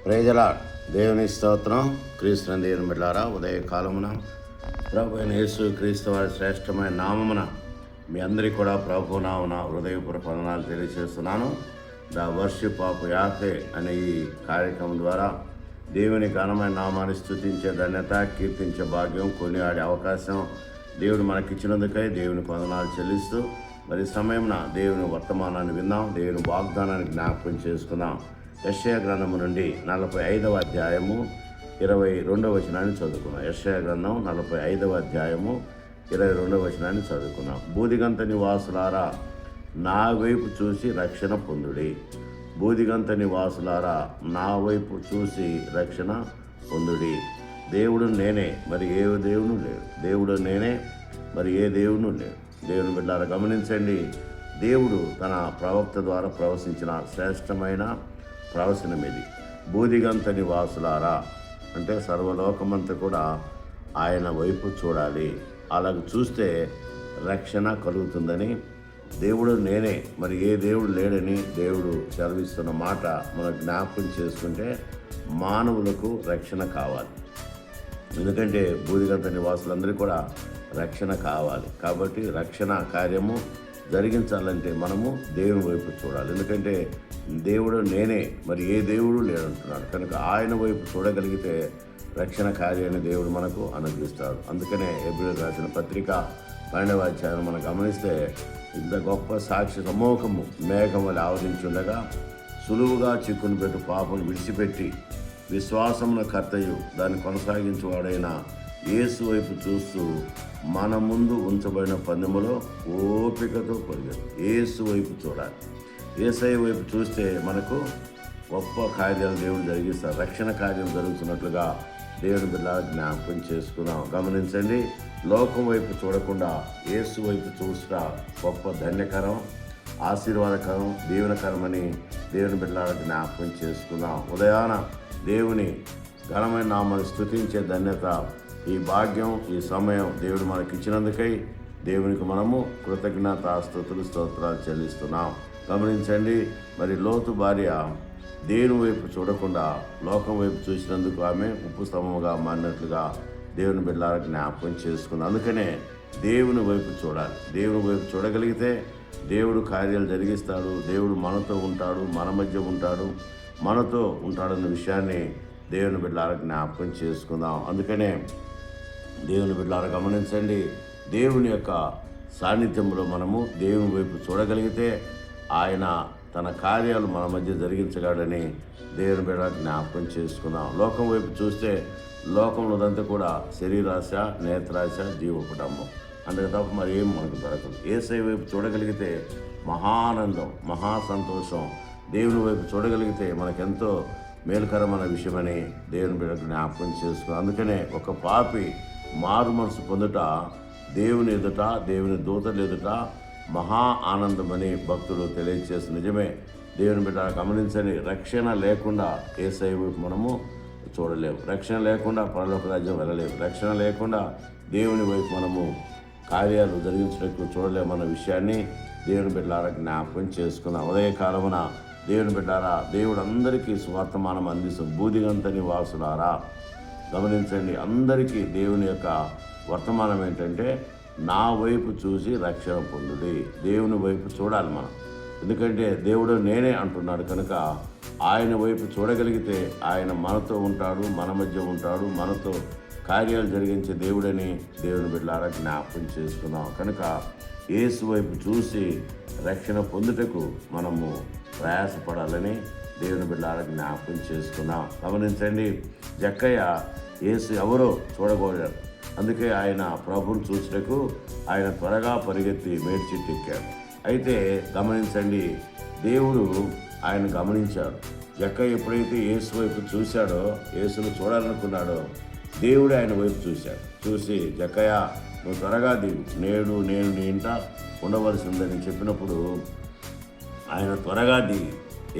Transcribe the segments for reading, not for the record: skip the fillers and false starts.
Praise lord. దేవుని స్తోత్రం. క్రీస్తు దేవుని బిడ్డలారా, ఉదయ కాలమున ప్రభు అయిన యేసు క్రీస్తు వారి శ్రేష్టమైన నామమున మీ అందరికీ కూడా ప్రభు నామమున హృదయపూర్వక వందనాలు తెలియజేస్తున్నాను. ద వర్షిప్ ఆఫ్ యాహే అనే ఈ కార్యక్రమం ద్వారా దేవుని ఘనమైన నామాన్ని స్తుతించే ధన్యత, కీర్తించే భాగ్యం, కొనియాడే అవకాశం దేవుడు మనకిచ్చినందుకై దేవునికి వందనాలు చెల్లిస్తూ మరి సమయంన దేవుని వర్తమానాన్ని విందాం, దేవుని వాగ్దానాన్ని జ్ఞాపకం చేసుకుందాం. యెషయా గ్రంథము నుండి 45వ అధ్యాయము 22వ వచనాన్ని చదువుకున్నాం. యెషయా గ్రంథం 45వ అధ్యాయము 22వ వచనాన్ని చదువుకున్నాం. బూదిగంత నివాసులారా, నా వైపు చూసి రక్షణ పొందుడి. బూదిగంత నివాసులారా, నా వైపు చూసి రక్షణ పొందుడి. దేవుడు నేనే, మరి ఏ దేవుడు లేడు. దేవుడు నేనే, మరి ఏ దేవుడు లేడు. దేవుని బిడ్డలారా గమనించండి, దేవుడు తన ప్రవక్త ద్వారా ప్రవశించిన శ్రేష్టమైన ప్రవచనం ఇది. బూదిగంత నివాసులారా అంటే సర్వలోకమంతా కూడా ఆయన వైపు చూడాలి. అలాగ చూస్తే రక్షణ కలుగుతుందని, దేవుడు నేనే, మరి ఏ దేవుడు లేడని దేవుడు సెలవిస్తున్న మాట మనం జ్ఞాపకం చేసుకుంటే మానవులకు రక్షణ కావాలి. ఎందుకంటే బూదిగంత నివాసులందరికీ కూడా రక్షణ కావాలి. కాబట్టి రక్షణ కార్యము జరిగించాలంటే మనము దేవుని వైపు చూడాలి. ఎందుకంటే దేవుడు నేనే, మరి ఏ దేవుడు లేడంటున్నాడు. కనుక ఆయన వైపు చూడగలిగితే రక్షణ కార్యాన్ని దేవుడు మనకు అనుగ్రహిస్తాడు. అందుకనే హెబ్రీయులకు రాసిన పత్రిక 12వ అధ్యాయం మనం గమనిస్తే, ఇంత గొప్ప సాక్షి సమూహము మేఘములు ఆవరించుండగా సులువుగా చిక్కును పెట్టు పాపను విడిచిపెట్టి విశ్వాసమున కర్తయు దాన్ని కొనసాగించేవాడైన యేసు వైపు చూస్తూ మన ముందు ఉంచబడిన పందెములో ఓపికతో పరిగెత్తు. యేసు వైపు చూడాలి. యేసయ్య వైపు చూస్తే మనకు గొప్ప కార్యాలు దేవుడు జరిగిస్తారు. రక్షణ కార్యం జరుగుతున్నట్లుగా దేవుని బిడ్డలా జ్ఞాపకం చేసుకుందాం. గమనించండి, లోకం వైపు చూడకుండా యేసు వైపు చూస్తా గొప్ప ధన్యకరం, ఆశీర్వాదకరం, దీవెనకరమని దేవుని బిడ్డలా జ్ఞాపకం చేసుకుందాం. ఉదయాన దేవుని ఘనమైన నామాన్ని స్తుతించే ధన్యత, ఈ భాగ్యం, ఈ సమయం దేవుడు మనకిచ్చినందుకై దేవునికి మనము కృతజ్ఞతాస్తుతులు స్తోత్రాలు చెల్లిస్తున్నాం. గమనించండి, మరి లోతు భార్య దేవుని వైపు చూడకుండా లోకం వైపు చూసినందుకు ఆమె ఉప్పు స్తంభముగా మారినట్లుగా దేవుని బిడ్డలారా జ్ఞాపకం చేసుకుంది. అందుకనే దేవుని వైపు చూడాలి. దేవుని వైపు చూడగలిగితే దేవుడు కార్యాలు జరిగిస్తాడు. దేవుడు మనతో ఉంటాడు, మన మధ్య ఉంటాడు, మనతో ఉంటాడన్న విషయాన్ని దేవుని బిడ్డలారా జ్ఞాపకం చేసుకుందాం. అందుకనే దేవుని బిడ్డలారా గమనించండి, దేవుని యొక్క సాన్నిధ్యంలో మనము దేవుని వైపు చూడగలిగితే ఆయన తన కార్యాలు మన మధ్య జరిగించగలడని దేవుని బిడ్డ జ్ఞాపకం చేసుకుందాం. లోకం వైపు చూస్తే లోకంలోదంతా కూడా శరీరాశ, నేత్రాశ, జీవకుటంబం అందుకే తప్ప మరి ఏం మనకు దొరకదు. యేసయ్య వైపు చూడగలిగితే మహానందం, మహా సంతోషం. దేవుని వైపు చూడగలిగితే మనకెంతో మేలుకరమైన విషయమని దేవుని బిడ్డ జ్ఞాపకం చేసుకుందాం. అందుకనే ఒక పాపి మారు మనసు పొందుట దేవుని ఎదుట, దేవుని దూతల ఎదుట మహా ఆనందమని భక్తులు తెలియజేసి నిజమే. దేవుని బిడ్డ గమనించని, రక్షణ లేకుండా యేసయ్య వైపు మనము చూడలేము. రక్షణ లేకుండా పరలోక రాజ్యం వెళ్ళలేము. రక్షణ లేకుండా దేవుని వైపు మనము కార్యాలు జరిగించడానికి చూడలేమన్న విషయాన్ని దేవుని బిడ్డలారా జ్ఞాపకం చేసుకున్నాం. ఉదయకాలమున దేవుని బిడ్డారా, దేవుడు అందరికీ సువర్తమానం అందిస్తూ బూదిగంత నివాసులారా గమనించండి, అందరికీ దేవుని యొక్క వర్తమానం ఏంటంటే నా వైపు చూసి రక్షణ పొందుడి. దేవుని వైపు చూడాలి మనం. ఎందుకంటే దేవుడు నేనే అంటున్నాడు కనుక ఆయన వైపు చూడగలిగితే ఆయన మనతో ఉంటాడు, మన మధ్య ఉంటాడు, మనతో కార్యాలు జరిగించే దేవుడని దేవుని బిడ్డలారా జ్ఞాపకం చేసుకున్నాం. కనుక యేసు వైపు చూసి రక్షణ పొందుటకు మనము ప్రయాసపడాలని దేవుని బిడ్డలారా జ్ఞాపకం చేసుకున్నాం. గమనించండి, జక్కయ్య యేసు ఎవరో చూడకూడదు. అందుకే ఆయన ప్రభువును చూసినకు ఆయన త్వరగా పరిగెత్తి మేడి చెట్టు ఎక్కాడు. అయితే గమనించండి, దేవుడు ఆయన గమనించాడు. జక్కయ్య ఎప్పుడైతే యేసు వైపు చూశాడో, యేసును చూడాలనుకున్నాడో, దేవుడు ఆయన వైపు చూశాడు. చూసి జక్కయ్య నువ్వు త్వరగా దిగు, నేను నీ ఇంట ఉండవలసిందని చెప్పినప్పుడు ఆయన త్వరగా దిగి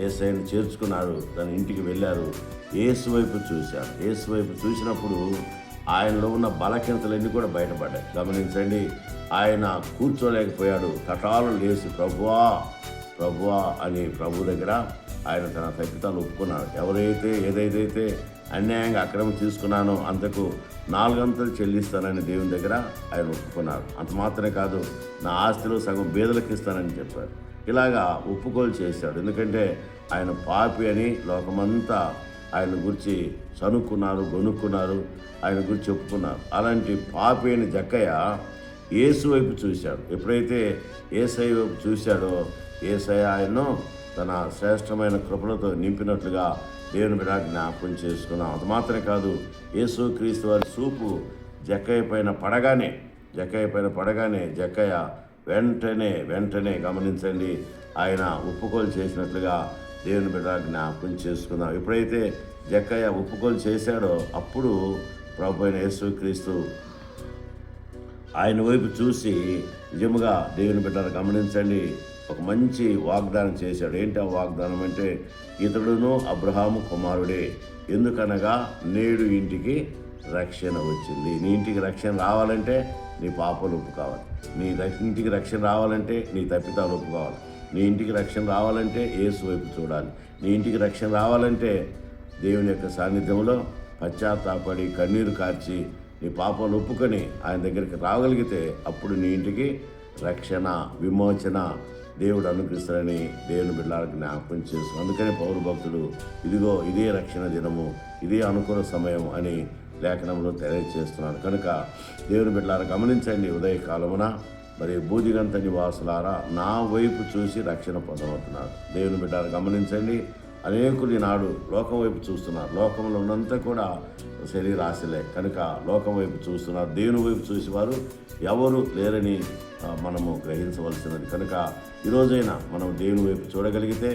యేసయ్యను చేర్చుకున్నాడు. తన ఇంటికి వెళ్ళారు. యేసు వైపు చూశాడు. యేసు వైపు చూసినప్పుడు ఆయనలో ఉన్న బలహీనతలన్నీ కూడా బయటపడ్డాయి. గమనించండి, ఆయన కూర్చోలేకపోయాడు. తటాలు లేచి ప్రభువా ప్రభువా అని ప్రభు దగ్గర ఆయన తన తప్పితాలు ఒప్పుకున్నాడు. ఏదైతే అన్యాయంగా అక్రమం తీసుకున్నానో అంతకు 4 అంతలు చెల్లిస్తానని దేవుని దగ్గర ఆయన ఒప్పుకున్నాడు. అంత మాత్రమే కాదు, నా ఆస్తిలో సగం బీదలకు ఇస్తానని చెప్పాడు. ఇలాగా ఒప్పుకోలు చేశాడు. ఎందుకంటే ఆయన పాపి అని లోకమంతా ఆయన గురించి చనుక్కున్నారు, గొనుక్కున్నారు, ఆయన గురించి చెప్పుకున్నారు. అలాంటి పాపి అని జక్కయ్య యేసు వైపు చూశాడు. ఎప్పుడైతే యేసయ్య వైపు చూశాడో యేసయ్య ఆయన్ను తన శ్రేష్టమైన కృపలతో నింపినట్లుగా దేవుని బిడ్డ జ్ఞాపకం చేసుకున్నాం. అంత మాత్రమే కాదు, యేసు క్రీస్తు వారి చూపు జక్కయ్య పైన పడగానే జక్కయ్య వెంటనే గమనించండి, ఆయన ఒప్పుకోలు చేసినట్లుగా దేవుని బిడ్డ జ్ఞాపకం చేసుకుందాం. ఎప్పుడైతే జక్కయ్య ఒప్పుకోలు చేశాడో అప్పుడు ప్రభు అయిన యేసు క్రీస్తు ఆయన వైపు చూసి నిజముగా దేవుని బిడ్డను గమనించండి, ఒక మంచి వాగ్దానం చేశాడు. ఏంటి ఆ వాగ్దానం అంటే, ఇతడును అబ్రహాము కుమారుడే, ఎందుకనగా నేడు ఇంటికి రక్షణ వచ్చింది. నీ ఇంటికి రక్షణ రావాలంటే నీ పాపలు ఒప్పు కావాలి. నీ ఇంటికి రక్షణ రావాలంటే నీ తప్పితాలు ఒప్పు కావాలి. నీ ఇంటికి రక్షణ రావాలంటే యేసు వైపు చూడాలి. నీ ఇంటికి రక్షణ రావాలంటే దేవుని యొక్క సాన్నిధ్యంలో పశ్చాత్తాపడి కన్నీరు కార్చి నీ పాపాలు ఒప్పుకొని ఆయన దగ్గరికి రాగలిగితే అప్పుడు నీ ఇంటికి రక్షణ, విమోచన దేవుడు అనుగ్రహిస్తారని దేవుని బిడ్డలకు జ్ఞాపకం చేస్తాం. అందుకని పౌరు భక్తుడు ఇదిగో ఇదే రక్షణ దినము, ఇదే అనుకూల సమయం అని లేఖనంలో తెలియజేస్తున్నాడు. కనుక దేవుని బిడ్డలారా గమనించండి, ఉదయకాలమున మరి బూదిగంత నివాసులారా నా వైపు చూసి రక్షణ పొందబోతున్నారు. దేవుని బిడ్డలారా గమనించండి, అనేకులు ఈనాడు లోకం వైపు చూస్తున్నారు. లోకంలో ఉన్నంతా కూడా శరీరాశలే కనుక లోకం వైపు చూస్తున్నారు. దేవుని వైపు చూసేవారు ఎవరు లేరని మనము గ్రహించవలసినది. కనుక ఈరోజైనా మనం దేవుని వైపు చూడగలిగితే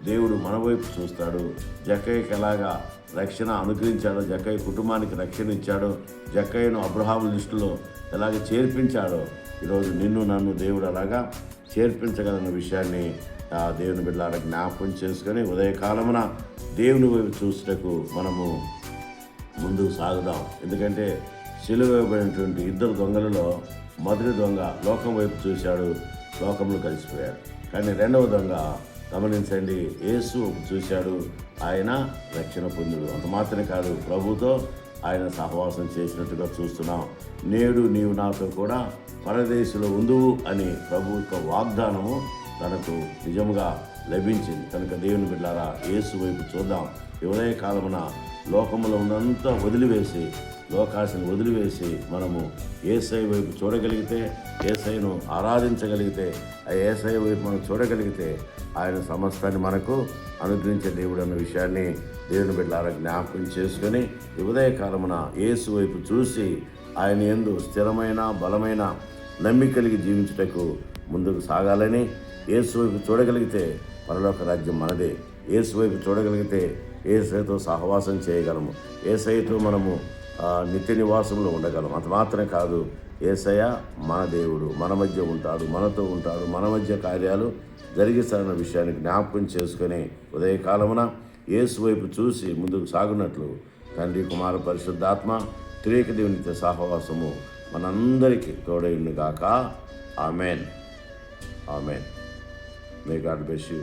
దేవుడు మన వైపు చూస్తాడు. జక్కయ్యకి ఎలాగా రక్షణ అనుగ్రహించాడో, జక్కయ్య కుటుంబానికి రక్షణ ఇచ్చాడో, జక్కయ్యను అబ్రహాము లిస్టులో ఎలాగ చేర్పించాడో ఈరోజు నిన్ను నన్ను దేవుడు అలాగా చేర్పించగలన్న విషయాన్ని దేవుని బిడ్డలారా జ్ఞాపకం చేసుకొని ఉదయకాలమున దేవుని వైపు చూసుటకు మనము ముందుకు సాగుదాం. ఎందుకంటే సిలువ వేయబడినటువంటి 2 దొంగలలో మొదటి దొంగ లోకం వైపు చూశాడు, లోకంలో కలిసిపోయాడు. కానీ 2వ దొంగ గమనించండి, యేసు చూశాడు, ఆయన రక్షణ పొందుడు. అంత మాత్రమే కాదు, ప్రభుతో ఆయన సహవాసం చేసినట్టుగా చూస్తున్నాం. నేడు నీవు నాతో కూడా పరదేశంలో ఉందువు అని ప్రభు యొక్క వాగ్దానము తనకు నిజముగా లభించింది. కనుక దేవుని బిడ్డలారా యేసు వైపు చూద్దాం. ఉదయ కాలమున లోకములో ఉన్నంతా వదిలివేసి, లోకాశను వదిలివేసి మనము యేసయ్య వైపు చూడగలిగితే, యేసయ్యను ఆరాధించగలిగితే, ఆ యేసయ్య వైపు మనం చూడగలిగితే ఆయన సమస్తాన్ని మనకు అనుగ్రహించే దేవుడు అన్న విషయాన్ని దేవుని బిడ్డలారా జ్ఞాపకం చేసుకొని ఉదయకాలమున యేసు వైపు చూసి ఆయన యందు స్థిరమైన బలమైన నమ్మిక కలిగి జీవించుటకు ముందుకు సాగాలని, యేసు వైపు చూడగలిగితే పరలోక రాజ్యం మనదే. యేసు వైపు చూడగలిగితే యేసయ్యతో సహవాసం చేయగలము. యేసయ్యతో మనము నిత్య నివాసంలో ఉండగలం. అంత మాత్రమే కాదు, యేసయ్య మన దేవుడు, మన మధ్య ఉంటాడు, మనతో ఉంటాడు, మన మధ్య కార్యాలు జరిగిస్తారన్న విషయాన్ని జ్ఞాపకం చేసుకొని ఉదయకాలమున యేసు వైపు చూసి ముందుకు సాగునట్లు తండ్రి, కుమార, పరిశుద్ధాత్మ త్రియేక దేవుని నిత్య సహవాసము మనందరికీ తోడైండుగాక. Amen. May God bless you.